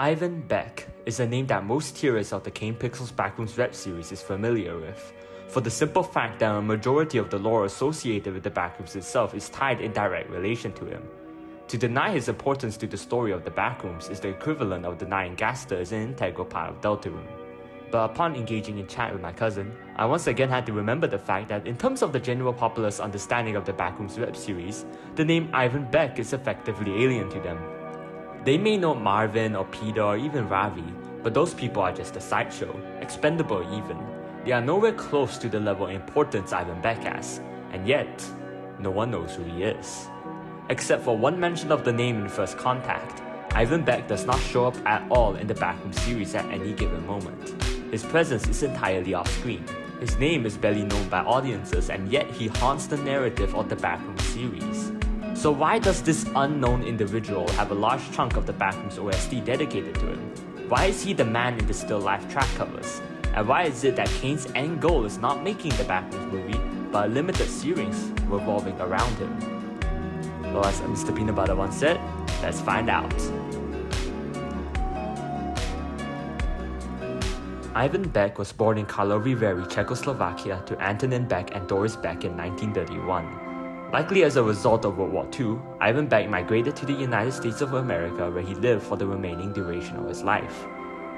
Ivan Beck is a name that most theorists of the Kane Pixels Backrooms web series is familiar with, for the simple fact that a majority of the lore associated with the Backrooms itself is tied in direct relation to him. To deny his importance to the story of the Backrooms is the equivalent of denying Gaster is an integral part of Deltarune. But upon engaging in chat with my cousin, I once again had to remember the fact that in terms of the general populace understanding of the Backrooms web series, the name Ivan Beck is effectively alien to them. They may know Marvin or Peter or even Ravi, but those people are just a sideshow, expendable even. They are nowhere close to the level of importance Ivan Beck has, and yet, no one knows who he is. Except for one mention of the name in First Contact, Ivan Beck does not show up at all in the Backrooms series at any given moment. His presence is entirely off-screen. His name is barely known by audiences, and yet he haunts the narrative of the Backrooms series. So why does this unknown individual have a large chunk of the Backrooms OST dedicated to him? Why is he the man in the still life track covers? And why is it that Kane's end goal is not making the Backrooms movie, but a limited series revolving around him? Well, as Mr. Peanut Butter once said, let's find out. Ivan Beck was born in Karlovy Vary, Czechoslovakia to Antonin Beck and Doris Beck in 1931. Likely as a result of World War II, Ivan Beck migrated to the United States of America where he lived for the remaining duration of his life.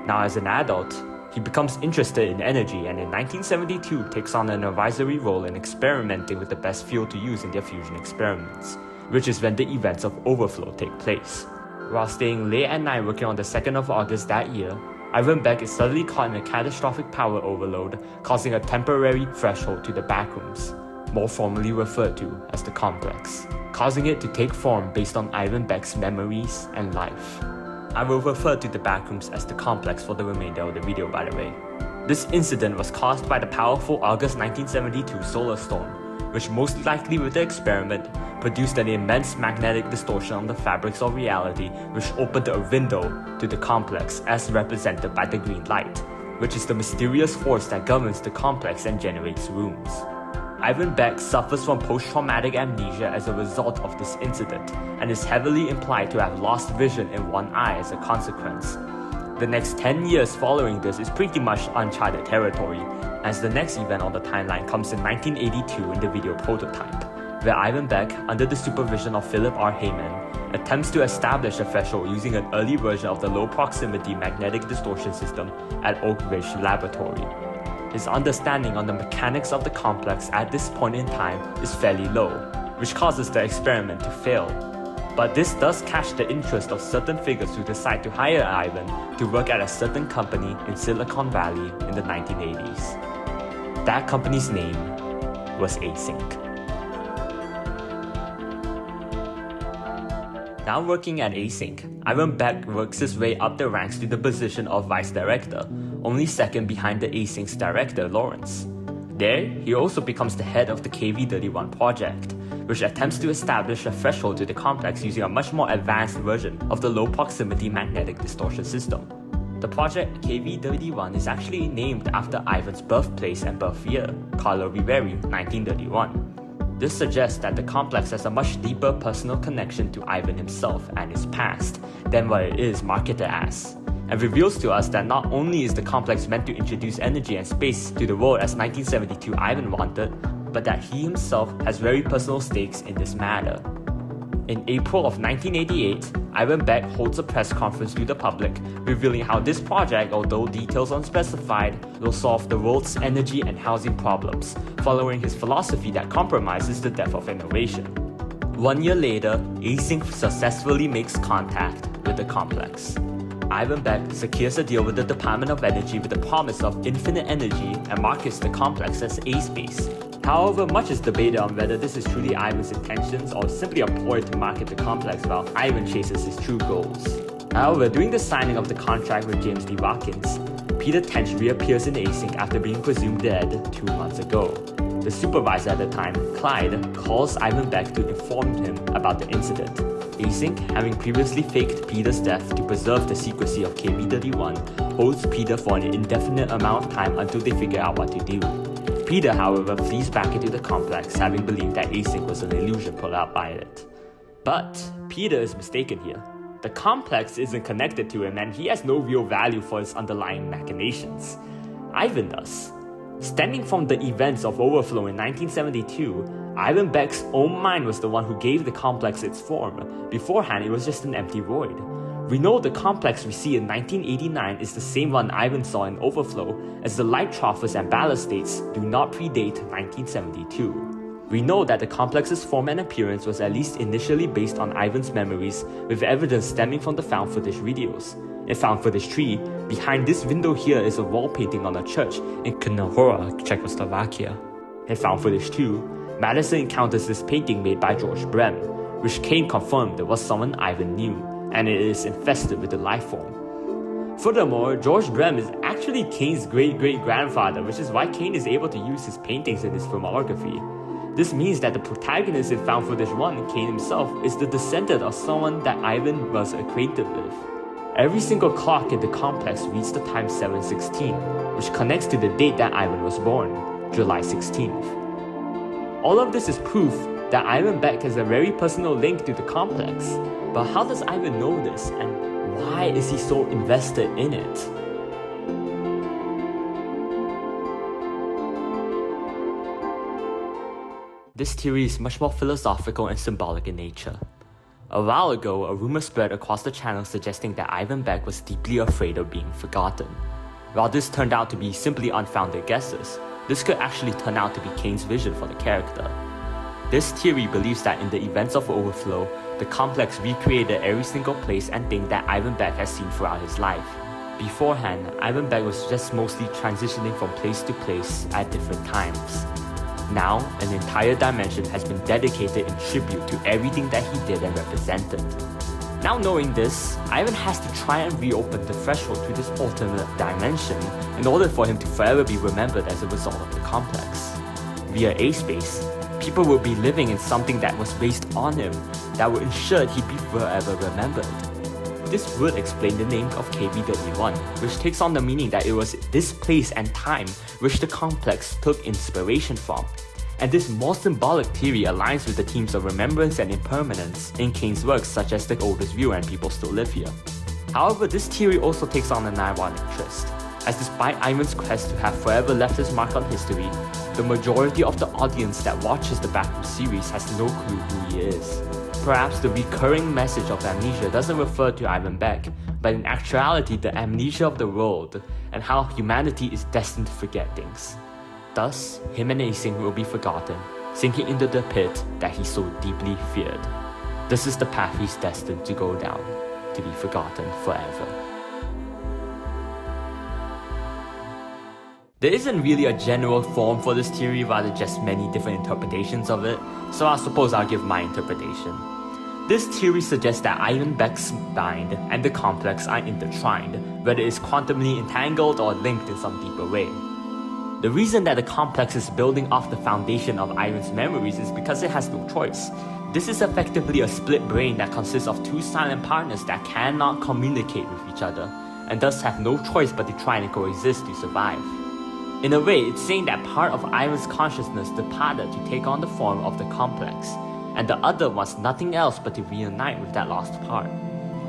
Now as an adult, he becomes interested in energy and in 1972 takes on an advisory role in experimenting with the best fuel to use in their fusion experiments, which is when the events of Overflow take place. While staying late at night working on the 2nd of August that year, Ivan Beck is suddenly caught in a catastrophic power overload, causing a temporary threshold to the Backrooms, more formally referred to as the Complex, causing it to take form based on Ivan Beck's memories and life. I will refer to the Backrooms as the Complex for the remainder of the video, by the way. This incident was caused by the powerful August 1972 solar storm, which most likely with the experiment produced an immense magnetic distortion on the fabrics of reality, which opened a window to the Complex as represented by the green light, which is the mysterious force that governs the Complex and generates runes. Ivan Beck suffers from post-traumatic amnesia as a result of this incident and is heavily implied to have lost vision in one eye as a consequence. The next 10 years following this is pretty much uncharted territory, as the next event on the timeline comes in 1982 in the video Prototype, where Ivan Beck, under the supervision of Philip R. Heyman, attempts to establish a threshold using an early version of the low-proximity magnetic distortion system at Oak Ridge Laboratory. His understanding on the mechanics of the complex at this point in time is fairly low, which causes the experiment to fail. But this does catch the interest of certain figures who decide to hire Ivan to work at a certain company in Silicon Valley in the 1980s. That company's name was Async. Now working at Async, Ivan Beck works his way up the ranks to the position of Vice Director, only second behind the Async's director, Lawrence. There, he also becomes the head of the KV-31 project, which attempts to establish a threshold to the complex using a much more advanced version of the low-proximity magnetic distortion system. The project KV-31 is actually named after Ivan's birthplace and birth year, Karlovy Vary, 1931. This suggests that the complex has a much deeper personal connection to Ivan himself and his past than what it is marketed as, and reveals to us that not only is the complex meant to introduce energy and space to the world as 1972 Ivan wanted, but that he himself has very personal stakes in this matter. In April of 1988, Ivan Beck holds a press conference to the public, revealing how this project, although details unspecified, will solve the world's energy and housing problems, following his philosophy that compromises the depth of innovation. 1 year later, Async successfully makes contact with the complex. Ivan Beck secures a deal with the Department of Energy with the promise of infinite energy and markets the complex as A-Space. However, much is debated on whether this is truly Ivan's intentions or simply a ploy to market the complex while Ivan chases his true goals. However, during the signing of the contract with James D. Watkins, Peter Tench reappears in Async after being presumed dead 2 months ago. The supervisor at the time, Clyde, calls Ivan Beck to inform him about the incident. Async, having previously faked Peter's death to preserve the secrecy of KV-31, holds Peter for an indefinite amount of time until they figure out what to do. Peter, however, flees back into the complex, having believed that Async was an illusion put out by it. But Peter is mistaken here. The complex isn't connected to him and he has no real value for his underlying machinations. Ivan does. Stemming from the events of Overflow in 1972, Ivan Beck's own mind was the one who gave the complex its form. Beforehand, it was just an empty void. We know the complex we see in 1989 is the same one Ivan saw in Overflow, as the light trophus and ballast dates do not predate 1972. We know that the complex's form and appearance was at least initially based on Ivan's memories, with evidence stemming from the found footage videos. In found footage 3, behind this window here is a wall painting on a church in Knihora, Czechoslovakia. In found footage 2, Madison encounters this painting made by George Brem, which Kane confirmed was someone Ivan knew, and it is infested with the life form. Furthermore, George Brem is actually Kane's great-great-grandfather, which is why Kane is able to use his paintings in his filmography. This means that the protagonist in found footage 1, Kane himself, is the descendant of someone that Ivan was acquainted with. Every single clock in the complex reads the time 7:16, which connects to the date that Ivan was born, July 16th. All of this is proof that Ivan Beck has a very personal link to the complex. But how does Ivan know this, and why is he so invested in it? This theory is much more philosophical and symbolic in nature. A while ago, a rumor spread across the channel suggesting that Ivan Beck was deeply afraid of being forgotten. While this turned out to be simply unfounded guesses, this could actually turn out to be Kane's vision for the character. This theory believes that in the events of Overflow, the complex recreated every single place and thing that Ivan Beck has seen throughout his life. Beforehand, Ivan Beck was just mostly transitioning from place to place at different times. Now, an entire dimension has been dedicated in tribute to everything that he did and represented. Now knowing this, Ivan has to try and reopen the threshold to this alternate dimension in order for him to forever be remembered as a result of the complex. Via A-Space, people will be living in something that was based on him, that would ensure he'd be forever remembered. This would explain the name of KB31, which takes on the meaning that it was this place and time which the complex took inspiration from. And this more symbolic theory aligns with the themes of remembrance and impermanence in Kane's works such as The Oldest View and People Still Live Here. However, this theory also takes on an ironic twist, as despite Ivan's quest to have forever left his mark on history, the majority of the audience that watches the Backrooms series has no clue who he is. Perhaps the recurring message of amnesia doesn't refer to Ivan Beck, but in actuality the amnesia of the world and how humanity is destined to forget things. Thus, him and Async will be forgotten, sinking into the pit that he so deeply feared. This is the path he's destined to go down, to be forgotten forever. There isn't really a general form for this theory, rather just many different interpretations of it, so I suppose I'll give my interpretation. This theory suggests that Ivan Beck's mind and the complex are intertwined, whether it's quantumly entangled or linked in some deeper way. The reason that the complex is building off the foundation of Ivan's memories is because it has no choice. This is effectively a split brain that consists of two silent partners that cannot communicate with each other, and thus have no choice but to try and coexist to survive. In a way, it's saying that part of Ivan's consciousness departed to take on the form of the complex, and the other was nothing else but to reunite with that lost part.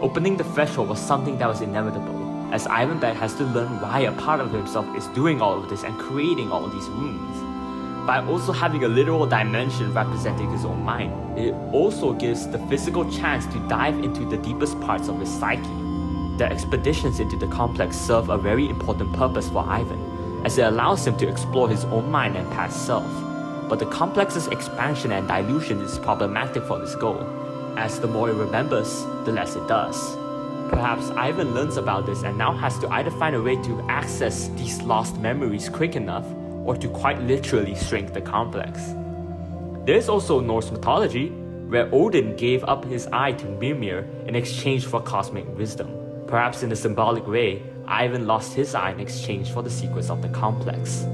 Opening the threshold was something that was inevitable, as Ivan Beck has to learn why a part of himself is doing all of this and creating all of these wounds. By also having a literal dimension representing his own mind, it also gives the physical chance to dive into the deepest parts of his psyche. The expeditions into the complex serve a very important purpose for Ivan, as it allows him to explore his own mind and past self. But the complex's expansion and dilution is problematic for this goal, as the more it remembers, the less it does. Perhaps Ivan learns about this and now has to either find a way to access these lost memories quick enough, or to quite literally shrink the complex. There is also Norse mythology, where Odin gave up his eye to Mimir in exchange for cosmic wisdom. Perhaps in a symbolic way, Ivan lost his eye in exchange for the secrets of the complex.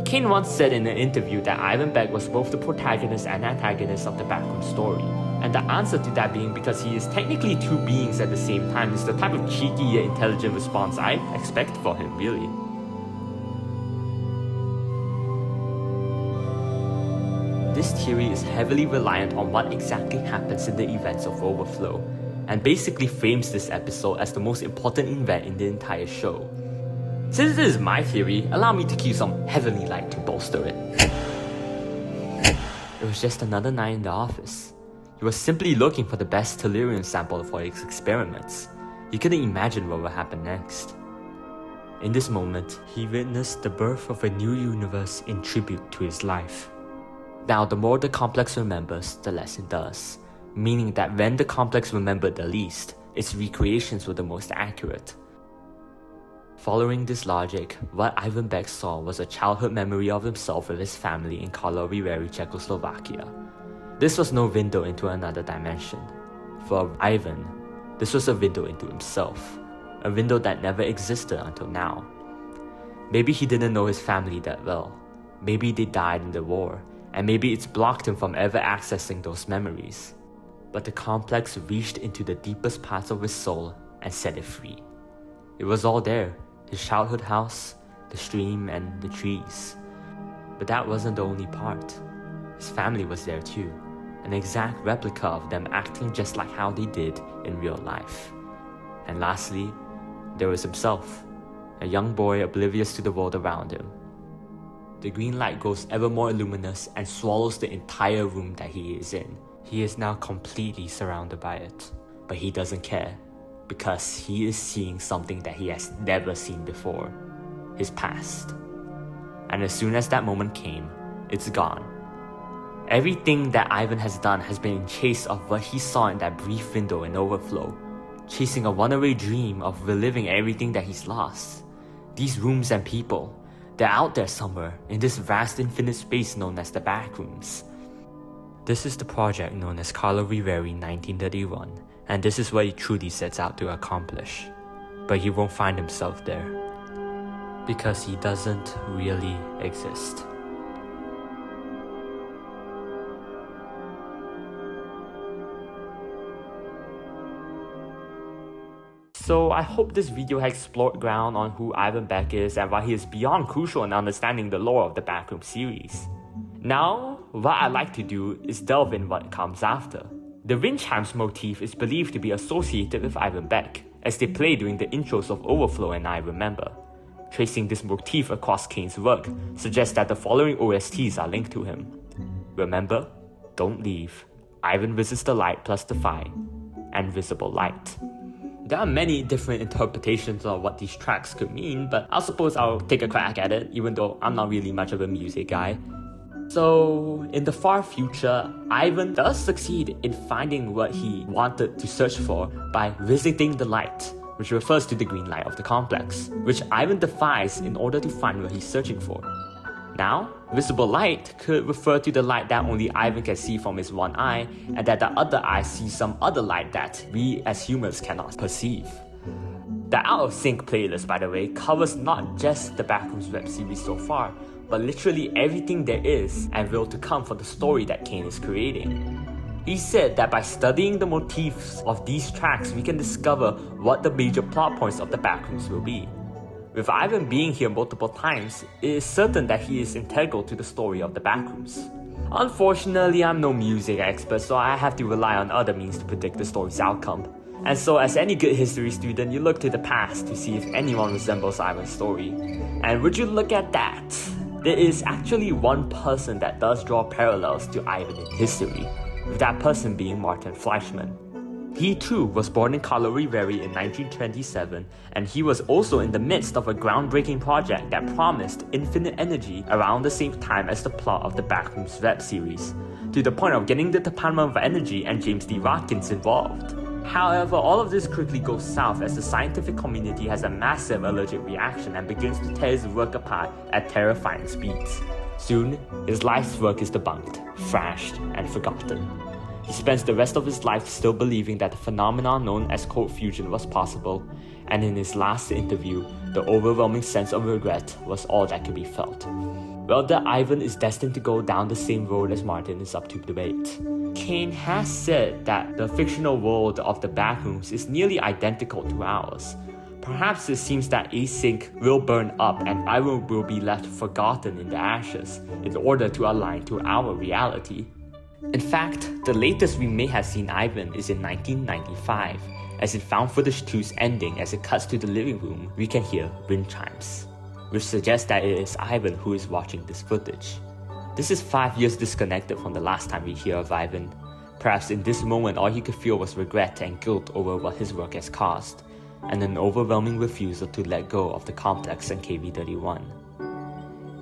Kane once said in an interview that Ivan Beck was both the protagonist and antagonist of the Backrooms story, and the answer to that being because he is technically two beings at the same time is the type of cheeky yet intelligent response I expect for him, really. This theory is heavily reliant on what exactly happens in the events of Overflow. and basically frames this episode as the most important event in the entire show. Since this is my theory, allow me to cue some heavenly light to bolster it. It was just another night in the office. He was simply looking for the best tellurium sample for his experiments. He couldn't imagine what would happen next. In this moment, he witnessed the birth of a new universe in tribute to his life. Now, the more the complex remembers, the less it does, meaning that when the complex remembered the least, its recreations were the most accurate. Following this logic, what Ivan Beck saw was a childhood memory of himself with his family in Karlovy Vary, Czechoslovakia. This was no window into another dimension. For Ivan, this was a window into himself, a window that never existed until now. Maybe he didn't know his family that well, maybe they died in the war, and maybe it's blocked him from ever accessing those memories. But the complex reached into the deepest parts of his soul and set it free. It was all there, his childhood house, the stream, and the trees. But that wasn't the only part. His family was there too, an exact replica of them acting just like how they did in real life. And lastly, there was himself, a young boy oblivious to the world around him. The green light grows ever more luminous and swallows the entire room that he is in. He is now completely surrounded by it, but he doesn't care, because he is seeing something that he has never seen before, his past. And as soon as that moment came, it's gone. Everything that Ivan has done has been in chase of what he saw in that brief window in Overflow, chasing a runaway dream of reliving everything that he's lost. These rooms and people, they're out there somewhere in this vast infinite space known as the Backrooms. This is the project known as Karlovy Vary 1931, and this is what he truly sets out to accomplish. But he won't find himself there, because he doesn't really exist. So I hope this video has explored ground on who Ivan Beck is and why he is beyond crucial in understanding the lore of the Backrooms series. Now, what I like to do is delve in what comes after. The wind chimes motif is believed to be associated with Ivan Beck, as they play during the intros of Overflow and I Remember. Tracing this motif across Kane's work suggests that the following OSTs are linked to him. Remember, Don't Leave, Ivan Visits the Light plus the Fire, and Visible Light. There are many different interpretations of what these tracks could mean, but I suppose I'll take a crack at it, even though I'm not really much of a music guy. So, in the far future, Ivan does succeed in finding what he wanted to search for by visiting the light, which refers to the green light of the complex, which Ivan defies in order to find what he's searching for. Now, visible light could refer to the light that only Ivan can see from his one eye, and that the other eye sees some other light that we as humans cannot perceive. The Out of Sync playlist, by the way, covers not just the Backrooms web series so far, but literally everything there is and will to come for the story that Kane is creating. He said that by studying the motifs of these tracks, we can discover what the major plot points of the Backrooms will be. With Ivan being here multiple times, it is certain that he is integral to the story of the Backrooms. Unfortunately, I'm no music expert, so I have to rely on other means to predict the story's outcome. And so as any good history student, you look to the past to see if anyone resembles Ivan's story. And would you look at that? There is actually one person that does draw parallels to Ivan in history, with that person being Martin Fleischmann. He too was born in Karlovy Vary in 1927, and he was also in the midst of a groundbreaking project that promised infinite energy around the same time as the plot of the Backrooms web series, to the point of getting the Department of Energy and James D. Watkins involved. However, all of this quickly goes south as the scientific community has a massive allergic reaction and begins to tear his work apart at terrifying speeds. Soon, his life's work is debunked, thrashed, and forgotten. He spends the rest of his life still believing that the phenomenon known as cold fusion was possible, and in his last interview, the overwhelming sense of regret was all that could be felt. Whether Ivan is destined to go down the same road as Martin is up to debate. Kane has said that the fictional world of the Backrooms is nearly identical to ours. Perhaps it seems that Async will burn up and Ivan will be left forgotten in the ashes in order to align to our reality. In fact, the latest we may have seen Ivan is in 1995, as in found footage 2's ending. As it cuts to the living room, we can hear wind chimes, which suggests that it is Ivan who is watching this footage. This is 5 years disconnected from the last time we hear of Ivan. Perhaps in this moment all he could feel was regret and guilt over what his work has caused, and an overwhelming refusal to let go of the complex and KV-31.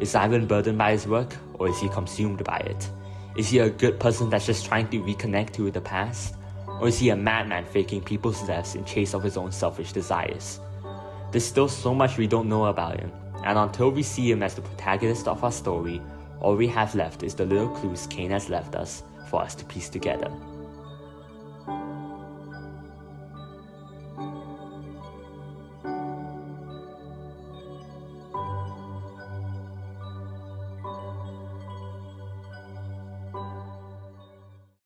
Is Ivan burdened by his work, or is he consumed by it? Is he a good person that's just trying to reconnect to the past? Or is he a madman faking people's deaths in chase of his own selfish desires? There's still so much we don't know about him, and until we see him as the protagonist of our story, all we have left is the little clues Kane has left us for us to piece together.